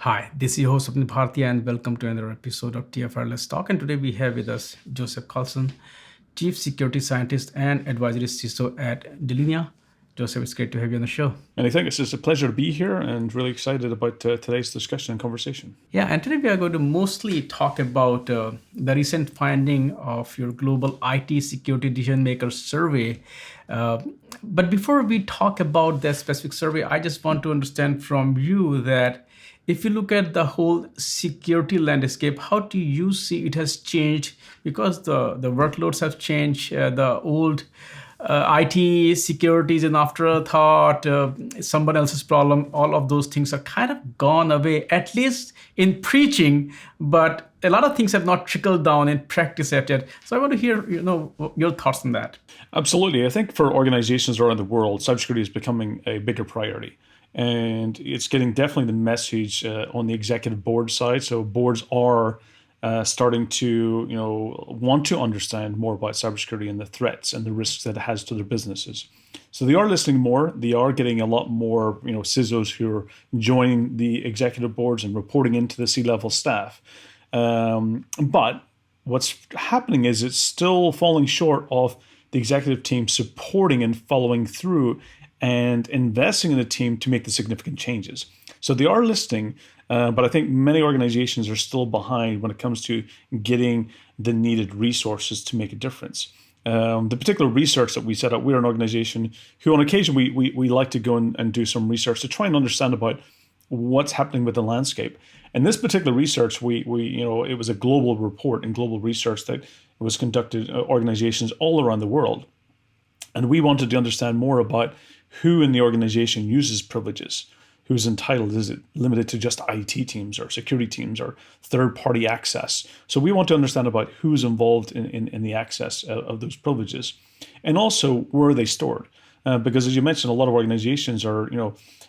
Hi, this is your host Swapnil Bhartiya and welcome to another episode of TFiR Let's Talk. And today we have with us Joseph Carson, Chief Security Scientist and Advisory CISO at Delinea. Joseph, it's great to have you on the show. And I think it's just a pleasure to be here and really excited about today's discussion and conversation. Yeah, and today we are going to mostly talk about the recent finding of your global IT security decision maker survey. Uh, but before we talk about that specific survey, I just want to understand from you that if you look at the whole security landscape, how do you see it has changed? Because the workloads have changed, the old IT security is an afterthought, someone else's problem. All of those things are kind of gone away, at least in preaching. But a lot of things have not trickled down in practice yet. So I want to hear, your thoughts on that. Absolutely. I think for organizations around the world, cybersecurity is becoming a bigger priority. And it's getting definitely the message on the executive board side. So boards are starting to, want to understand more about cybersecurity and the threats and the risks that it has to their businesses. So they are listening more. They are getting a lot more, CISOs who are joining the executive boards and reporting into the C-level staff. But what's happening is it's still falling short of the executive team supporting and following through and investing in the team to make the significant changes. So they are listening, but I think many organizations are still behind when it comes to getting the needed resources to make a difference. The particular research that we set up, we're an organization who on occasion we like to go and do some research to try and understand about what's happening with the landscape. And this particular research, we it was a global report and global research that was conducted organizations all around the world. And we wanted to understand more about who in the organization uses privileges, who's entitled. Is it limited to just IT teams or security teams or third-party access? So we want to understand about who's involved in the access of those privileges. And also, where are they stored? Because as you mentioned, a lot of organizations are,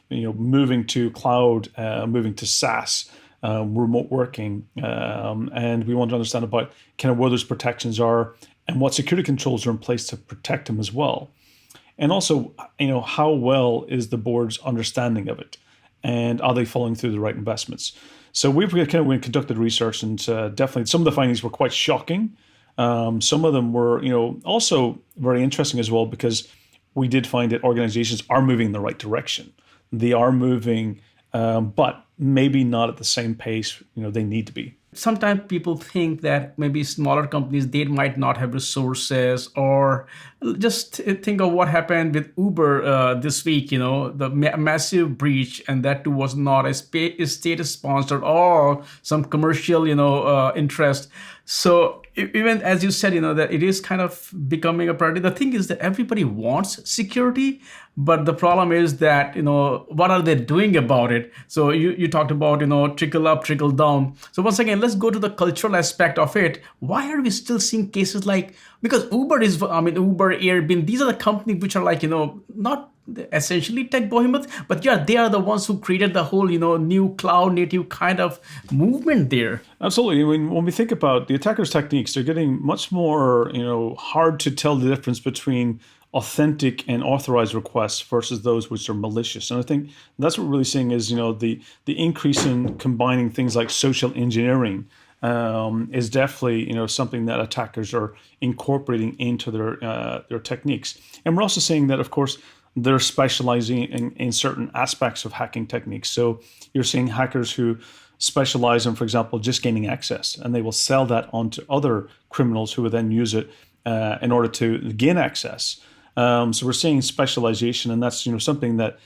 moving to cloud, moving to SaaS, remote working, and we want to understand about kind of where those protections are and what security controls are in place to protect them as well. And also, how well is the board's understanding of it? And are they following through the right investments? So we conducted research, and definitely some of the findings were quite shocking. Some of them were, also very interesting as well, because we did find that organizations are moving in the right direction. They are moving, but maybe not at the same pace, they need to be. Sometimes people think that maybe smaller companies, they might not have resources, or just think of what happened with Uber this week, the massive breach, and that too was not a state sponsored or some commercial interest. So even as you said, that it is kind of becoming a priority. The thing is that everybody wants security, but the problem is that, what are they doing about it? So you talked about, trickle up, trickle down. So once again, let's go to the cultural aspect of it. Why are we still seeing cases like, because Uber, Airbnb, these are the companies which are like, not essentially tech behemoths, but yeah, they are the ones who created the whole, new cloud native kind of movement there. Absolutely. I mean, when we think about the attackers' techniques, they're getting much more, hard to tell the difference between authentic and authorized requests versus those which are malicious. And I think that's what we're really seeing is, the increase in combining things like social engineering is definitely, something that attackers are incorporating into their techniques. And we're also seeing that, of course, they're specializing in certain aspects of hacking techniques. So you're seeing hackers who specialize in, for example, just gaining access, and they will sell that onto other criminals who will then use it in order to gain access. So we're seeing specialization, and that's something that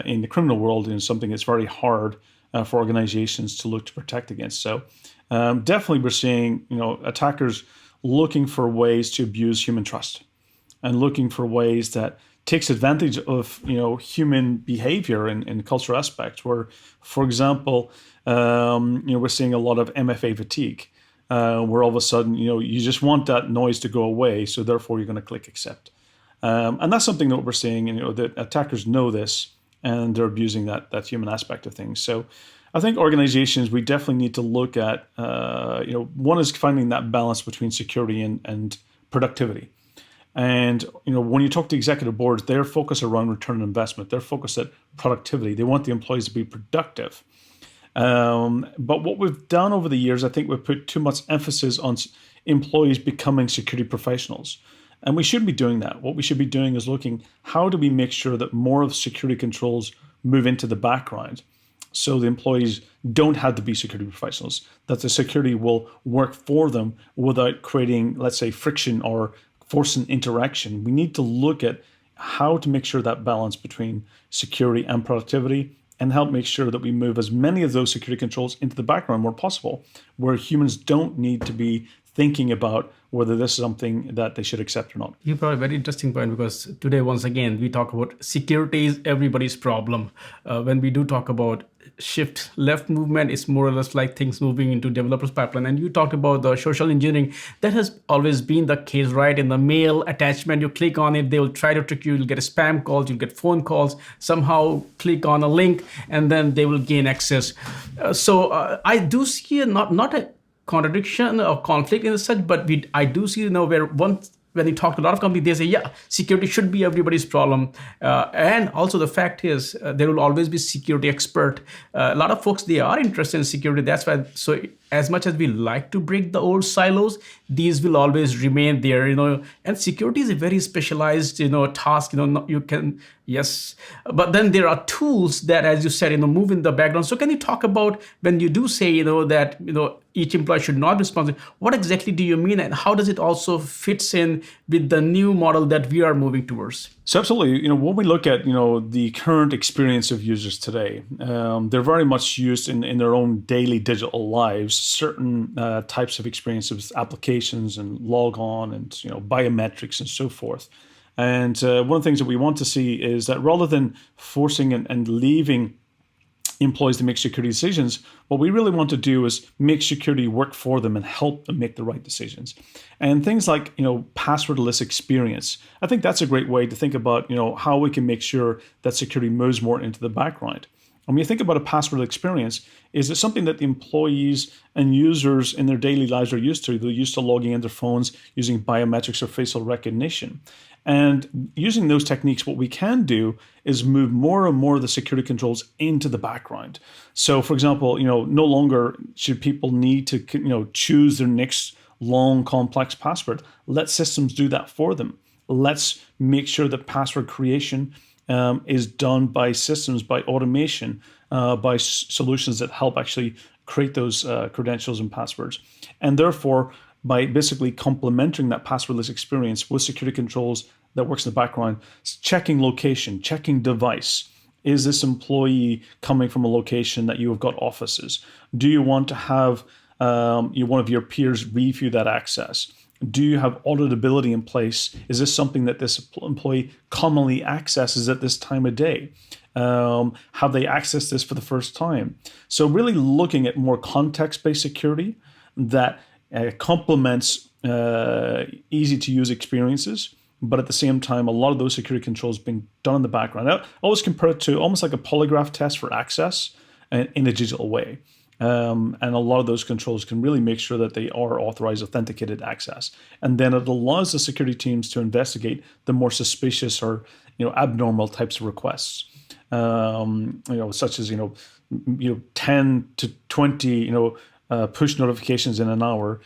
in the criminal world is something that's very hard for organizations to look to protect against. So definitely we're seeing attackers looking for ways to abuse human trust and looking for ways that takes advantage of human behavior and cultural aspects. Where, for example, we're seeing a lot of MFA fatigue, where all of a sudden you just want that noise to go away, so therefore you're going to click accept, and that's something that we're seeing. That attackers know this, and they're abusing that human aspect of things. So I think organizations, we definitely need to look at one is finding that balance between security and productivity. And when you talk to executive boards, they're focused around return on investment. They're focused at productivity. They want the employees to be productive. But what we've done over the years, I think we've put too much emphasis on employees becoming security professionals. And we shouldn't be doing that. What we should be doing is looking, how do we make sure that more of security controls move into the background so the employees don't have to be security professionals, that the security will work for them without creating, let's say, friction or forcing interaction. We need to look at how to make sure that balance between security and productivity, and help make sure that we move as many of those security controls into the background where possible, where humans don't need to be thinking about whether this is something that they should accept or not. You brought a very interesting point, because today, once again, we talk about security is everybody's problem. When we do talk about shift left movement, it's more or less like things moving into developers pipeline. And you talked about the social engineering. That has always been the case, right? In the mail attachment, you click on it, they will try to trick you. You'll get a spam calls, you'll get phone calls, somehow click on a link, and then they will gain access. So I do see not a contradiction or conflict in such, but I do see, where once when you talk to a lot of companies, they say, yeah, security should be everybody's problem. And also the fact is, there will always be security expert. A lot of folks, they are interested in security. That's why, so as much as we like to break the old silos, these will always remain there, and security is a very specialized, task, you can, yes. But then there are tools that, as you said, move in the background. So can you talk about, when you do say, that, each employee should not be responsible, what exactly do you mean, and how does it also fits in with the new model that we are moving towards? So absolutely, when we look at, the current experience of users today, they're very much used in their own daily digital lives, certain types of experiences, applications and log on and, biometrics and so forth. And one of the things that we want to see is that rather than forcing and leaving employees to make security decisions, what we really want to do is make security work for them and help them make the right decisions. And things like, passwordless experience, I think that's a great way to think about, how we can make sure that security moves more into the background. And when you think about a passwordless experience, is it something that the employees and users in their daily lives are used to? They're used to logging in their phones using biometrics or facial recognition. And using those techniques, what we can do is move more and more of the security controls into the background. So, for example, no longer should people need to, choose their next long, complex password. Let systems do that for them. Let's make sure that password creation is done by systems, by automation, by solutions that help actually create those credentials and passwords. And therefore, by basically complementing that passwordless experience with security controls that works in the background, checking location, checking device. Is this employee coming from a location that you have got offices? Do you want to have one of your peers review that access? Do you have auditability in place? Is this something that this employee commonly accesses at this time of day? Have they accessed this for the first time? So really looking at more context-based security that complements easy to use experiences, but at the same time, a lot of those security controls being done in the background. I always compare it to almost like a polygraph test for access in a digital way. And a lot of those controls can really make sure that they are authorized, authenticated access. And then it allows the security teams to investigate the more suspicious or abnormal types of requests, such as 10 to 20 push notifications in an hour.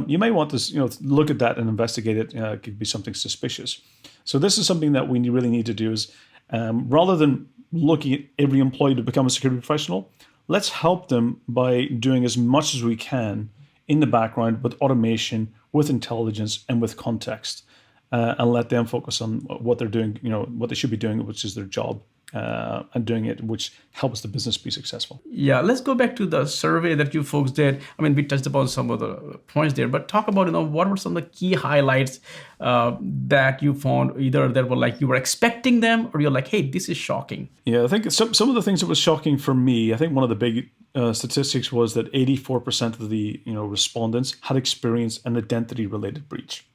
You may want to look at that and investigate it. It could be something suspicious. So this is something that we really need to do is rather than looking at every employee to become a security professional, let's help them by doing as much as we can in the background with automation, with intelligence, and with context, and let them focus on what they're doing, what they should be doing, which is their job, and doing it, which helps the business be successful. Yeah, let's go back to the survey that you folks did. I mean, we touched upon some of the points there, but talk about, what were some of the key highlights that you found, either that were like you were expecting them, or you're like, hey, this is shocking. Yeah, I think some of the things that was shocking for me, I think one of the big statistics was that 84% of the respondents had experienced an identity-related breach,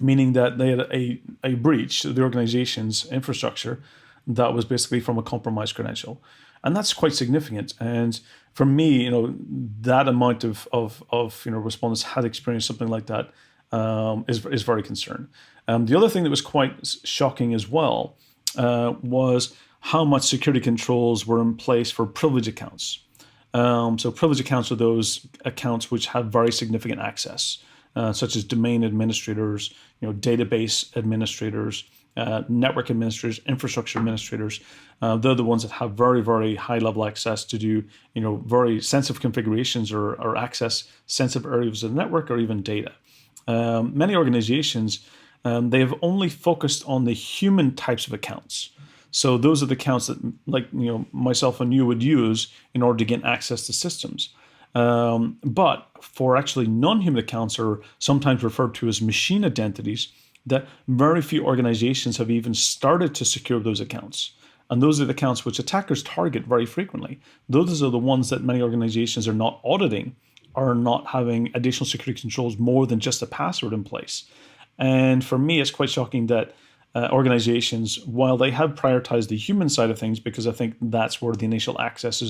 meaning that they had a breach of the organization's infrastructure that was basically from a compromised credential. And that's quite significant. And for me, that amount of respondents had experienced something like that is very concerning. The other thing that was quite shocking as well was how much security controls were in place for privilege accounts. So privileged accounts are those accounts which have very significant access, such as domain administrators, database administrators, network administrators, infrastructure administrators. They're the ones that have very, very high level access to do, very sensitive configurations or access sensitive areas of the network or even data. Many organizations, they have only focused on the human types of accounts. So those are the accounts that, like myself and you would use in order to gain access to systems. But for actually non-human accounts, or sometimes referred to as machine identities, that very few organizations have even started to secure those accounts. And those are the accounts which attackers target very frequently. Those are the ones that many organizations are not auditing, are not having additional security controls more than just a password in place. And for me, it's quite shocking that organizations, while they have prioritized the human side of things, because I think that's where the initial access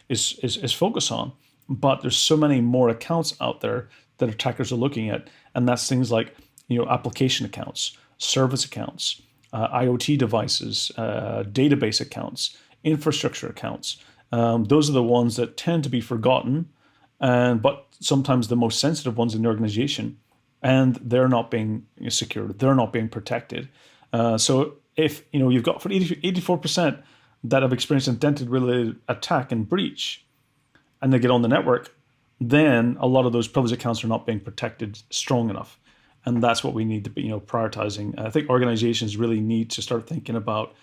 is focused on, but there's so many more accounts out there that attackers are looking at, and that's things like application accounts, service accounts, IoT devices, database accounts, infrastructure accounts. Those are the ones that tend to be forgotten, but sometimes the most sensitive ones in the organization, and they're not being secured, they're not being protected. So if you've got for 84% that have experienced an identity-related attack and breach, and they get on the network, then a lot of those privileged accounts are not being protected strong enough. And that's what we need to be prioritizing. I think organizations really need to start thinking about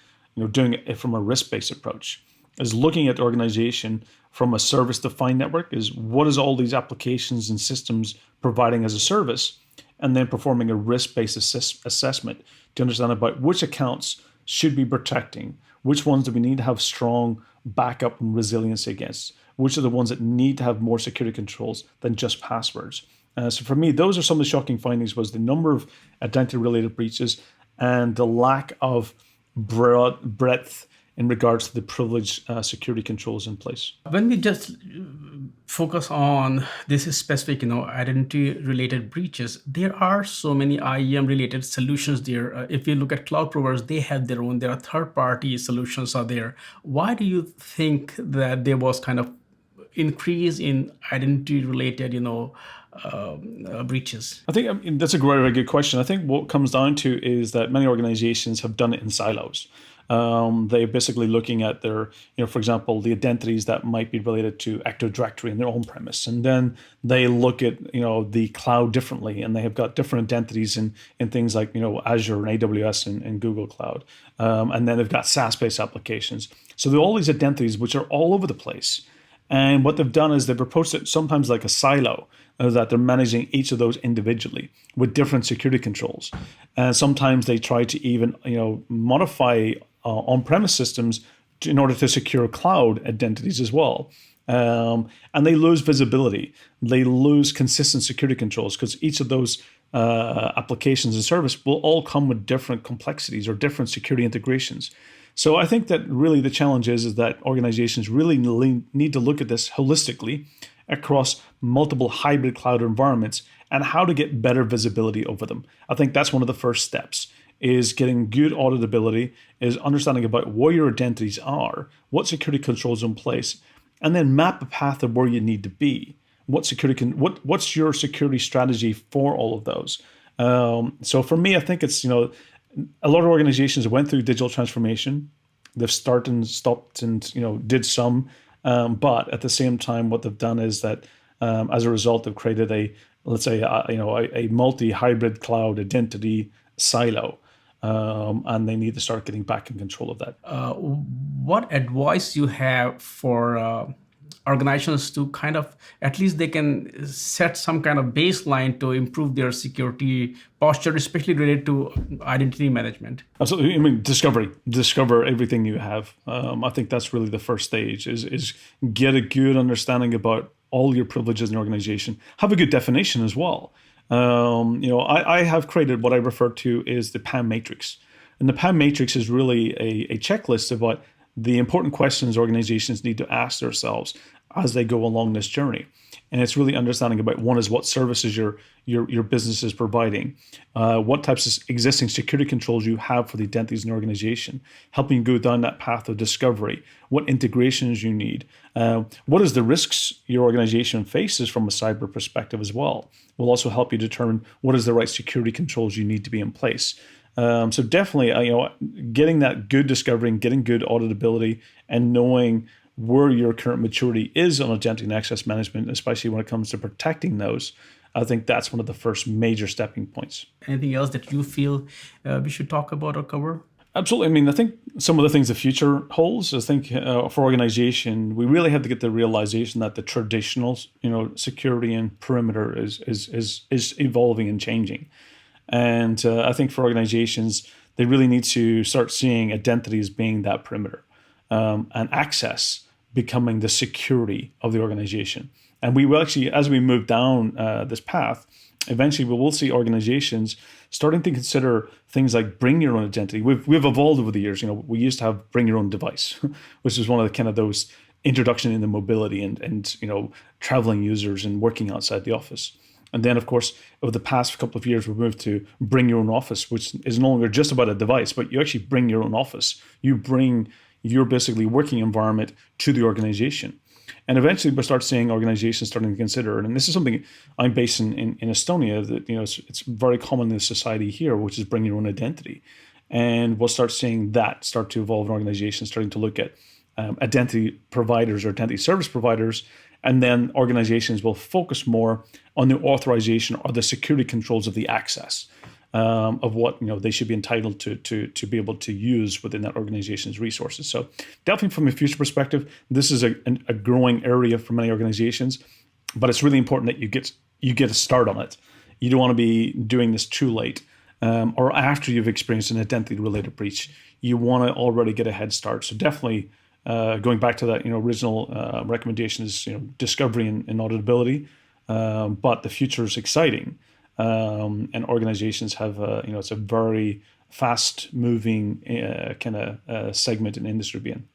doing it from a risk-based approach, is looking at the organization from a service-defined network, is what is all these applications and systems providing as a service, and then performing a risk-based assessment to understand about which accounts should be protecting, which ones do we need to have strong backup and resiliency against, which are the ones that need to have more security controls than just passwords. So for me, those are some of the shocking findings: was the number of identity-related breaches and the lack of breadth in regards to the privileged security controls in place. When we just focus on this specific, identity-related breaches, there are so many IAM-related solutions there. If you look at cloud providers, they have their own. There are third-party solutions are there. Why do you think that there was kind of increase in identity-related, breaches? I think that's a very, very good question. I think what comes down to is that many organizations have done it in silos. They're basically looking at their, for example, the identities that might be related to Active Directory in their own premise. And then they look at, the cloud differently, and they have got different identities in things like, Azure and AWS and Google Cloud. And then they've got SaaS-based applications. So there are all these identities which are all over the place. And what they've done is they've approached it sometimes like a silo, that they're managing each of those individually with different security controls. And sometimes they try to even, modify on-premise systems in order to secure cloud identities as well. And they lose visibility. They lose consistent security controls because each of those applications and service will all come with different complexities or different security integrations. So I think that really the challenge is that organizations really need to look at this holistically across multiple hybrid cloud environments and how to get better visibility over them. I think that's one of the first steps, is getting good auditability, is understanding about where your identities are, what security controls in place, and then map a path of where you need to be. What's your security strategy for all of those? So for me, I think it's, a lot of organizations went through digital transformation. They've started and stopped and, did some. But at the same time, what they've done is that as a result, they've created a multi-hybrid cloud identity silo. And they need to start getting back in control of that. What advice you have for organizations to kind of, at least they can set some kind of baseline to improve their security posture, especially related to identity management? Absolutely. I mean, discover everything you have. I think that's really the first stage, is get a good understanding about all your privileges in the organization. Have a good definition as well. I have created what I refer to as the PAM matrix. And the PAM matrix is really a checklist about the important questions organizations need to ask themselves as they go along this journey. And it's really understanding about, one is what services your business is providing, what types of existing security controls you have for the identities in the organization, helping you go down that path of discovery, what integrations you need, what is the risks your organization faces from a cyber perspective as well. Will also help you determine what is the right security controls you need to be in place. So definitely, getting that good discovery and getting good auditability and knowing where your current maturity is on identity and access management, especially when it comes to protecting those, I think that's one of the first major stepping points. Anything else that you feel we should talk about or cover? Absolutely. I mean, I think some of the things the future holds, I think for organization, we really have to get the realization that the traditional, security and perimeter is evolving and changing. And I think for organizations, they really need to start seeing identity as being that perimeter, and access becoming the security of the organization. And we will actually, as we move down this path, eventually we will see organizations starting to consider things like bring your own identity. We've evolved over the years. We used to have bring your own device, which is one of the kind of those introduction into mobility and traveling users and working outside the office. And then, of course, over the past couple of years, we've moved to bring your own office, which is no longer just about a device, but you actually bring your own office. You bring your basically working environment to the organization. And eventually we'll start seeing organizations starting to consider, and this is something I'm based in Estonia, that it's very common in the society here, which is bring your own identity. And we'll start seeing that start to evolve in organizations, starting to look at identity providers or identity service providers. And then organizations will focus more on the authorization or the security controls of the access of what they should be entitled to be able to use within that organization's resources. So definitely from a future perspective, this is a growing area for many organizations, but it's really important that you get a start on it. You don't want to be doing this too late or after you've experienced an identity-related breach. You want to already get a head start. So definitely going back to that original recommendation is discovery and auditability, but the future is exciting. And organizations have, it's a very fast-moving kind of segment in industry being.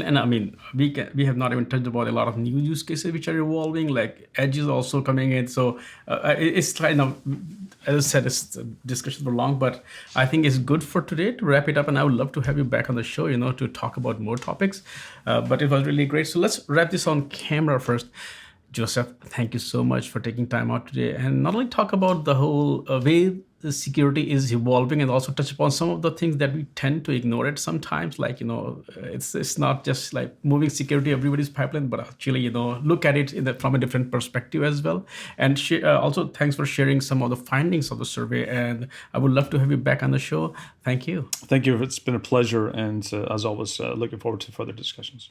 And I mean, we have not even touched about a lot of new use cases which are evolving, like edge is also coming in. So it's kind of, as I said, it's discussion for long, but I think it's good for today to wrap it up. And I would love to have you back on the show, to talk about more topics. But it was really great. So let's wrap this on camera first. Joseph, thank you so much for taking time out today and not only talk about the whole way the security is evolving and also touch upon some of the things that we tend to ignore it sometimes, like, it's not just like moving security everybody's pipeline, but actually, look at it from a different perspective as well. And also thanks for sharing some of the findings of the survey. And I would love to have you back on the show. Thank you. Thank you. It's been a pleasure. And as always, looking forward to further discussions.